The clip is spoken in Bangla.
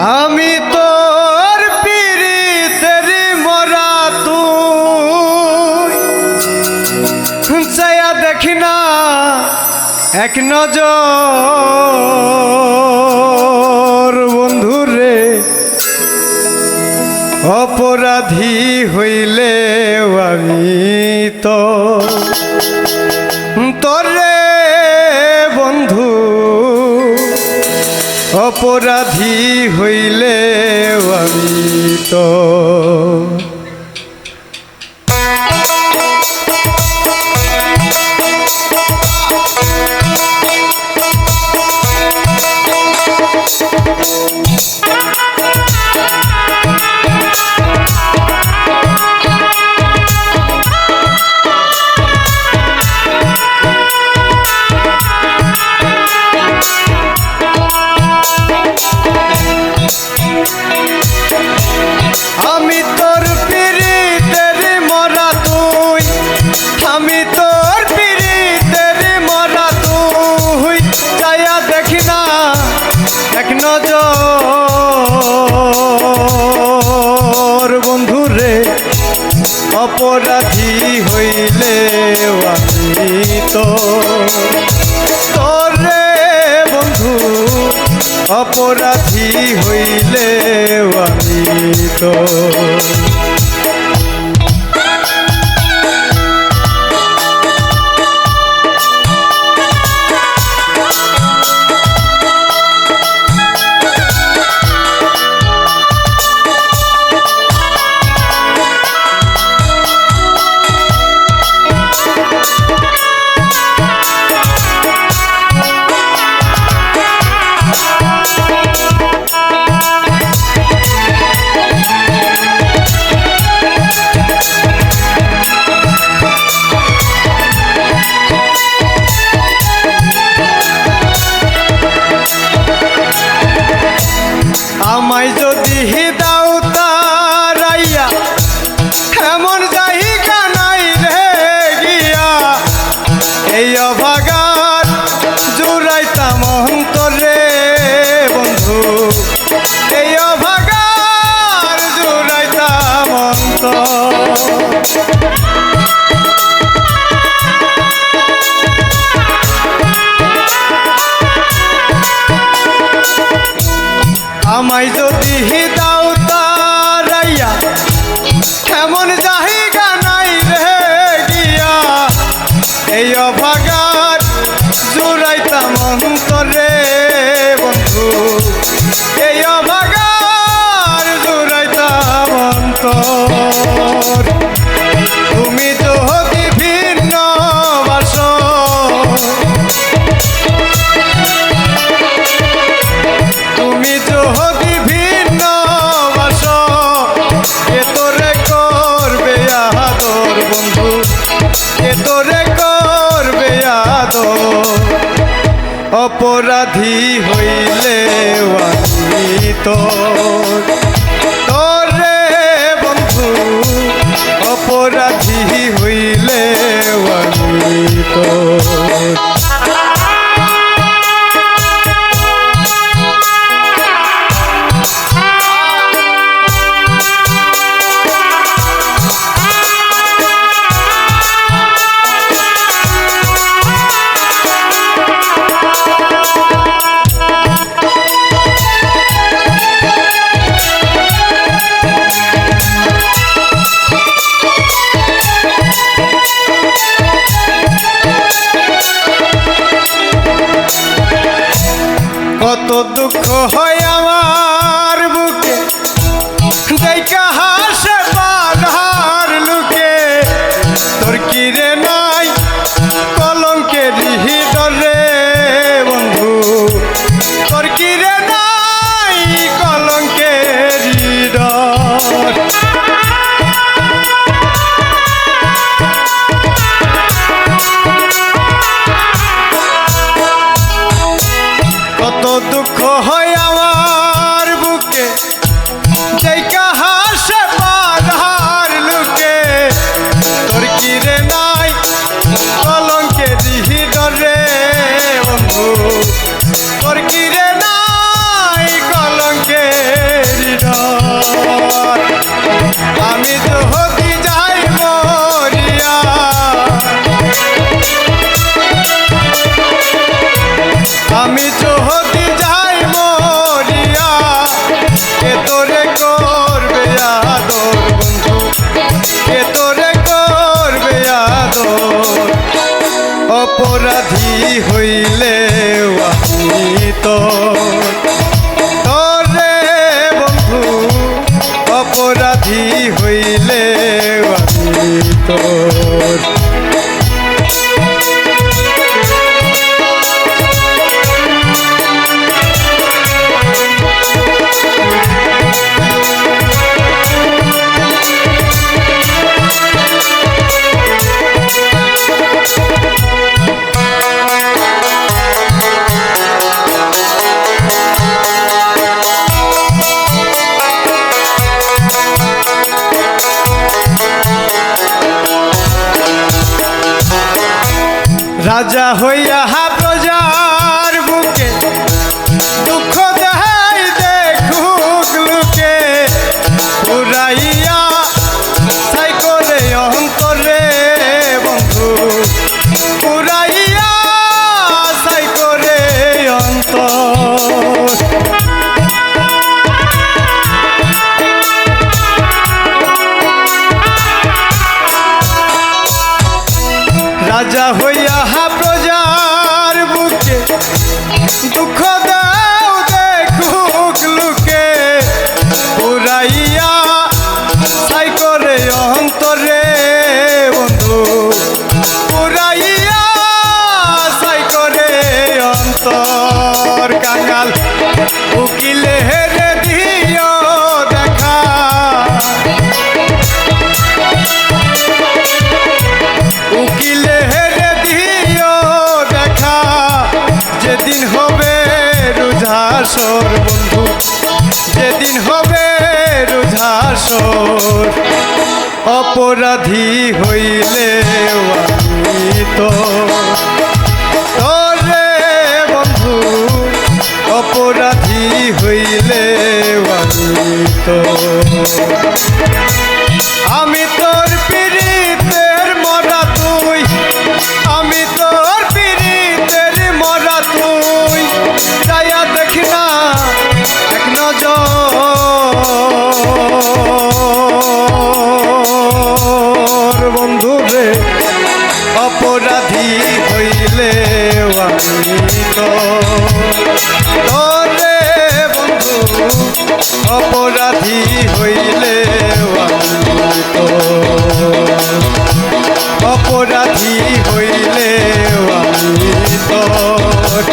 আমি তোর পিরিতের মরা তুই চাইয়া দেখি না এক নজর বন্ধুরে অপরাধী হইলে আমি তো তোরে বন্ধু অপরাধী হইলে আমি তো অপরাধী হইলে আমি তো তোরে বন্ধু অপরাধী হইলে আমি তো আমায় যদি দাও তারাইয়া এমন জায়গা নাই রে গিয়া এই অভাগার জুড়াইতাম অন্তরে বন্ধু এই অভাগার জুড়াইতাম অন্তর আমায় যদি দাও তারাইয়া এমন জায়গা নাই রে গিয়া এই অভাগার জুড়াইতাম অন্তরে বন্ধু এই অভাগার জুড়াইতাম অন্তর তুমি যদি ভিন্ন বাসো তুমি যদি ভিন্ন বাসো এ তোরে করবে আদর বন্ধু এ তোরে করবে আদর অপরাধী হইলে আমি তোর তোরে বন্ধু অপরাধী হইলে আমি তোর কত দুঃখ হয় আমার বুকে দেখা হাসে বাধার লুকে তোর কি রে নাই কলঙ্কের হৃদয়ে বন্ধু তোর কি রে নাই কলঙ্কের হৃদয় কত দুঃখ হয় আমার আমি যদি যাই মরিয়া, আমি যদি যাই মরিয়া, কে তোরে করবে আদর বন্ধু, কে তোরে করবে আদর। অপরাধী হইলে আমি তোরে বন্ধু, অপরাধী হইলে আমি তোর। রাজা হইয়া প্রজার বুকে দুঃখ দেয় দেখুক লোকে, পুরাইয়া ছাই করে অন্তরে বন্ধু, পুরাইয়া ছাই করে অন্তর। রাজা হইয়া প্রজার বুকে দুঃখ দাও দেখুক লোকে, পুরাইয়া ছাই করে অন্তরে বন্ধু, পুরাইয়া ছাই করে অন্তর। কাঙাল উকিলে হেরে দিও দেখা, উকিলে হেরে দিও দেখা, যেদিন হবে রুঝাসর বন্ধু, যেদিন হবে রুঝাসর। অপরাধী হইলে আমি তোরে বন্ধু, অপরাধী হইলে আমি আমি তোর পীড়িতের মরা তুই, আমি তোর পীড়িতের মরা তুই, যাইয়া দেখি না এক নজর বন্ধু রে। অপরাধী হইলে আমি তোরে বন্ধু, অপরাধী হইলে আমি অপরাধী হইলে আমি তোর।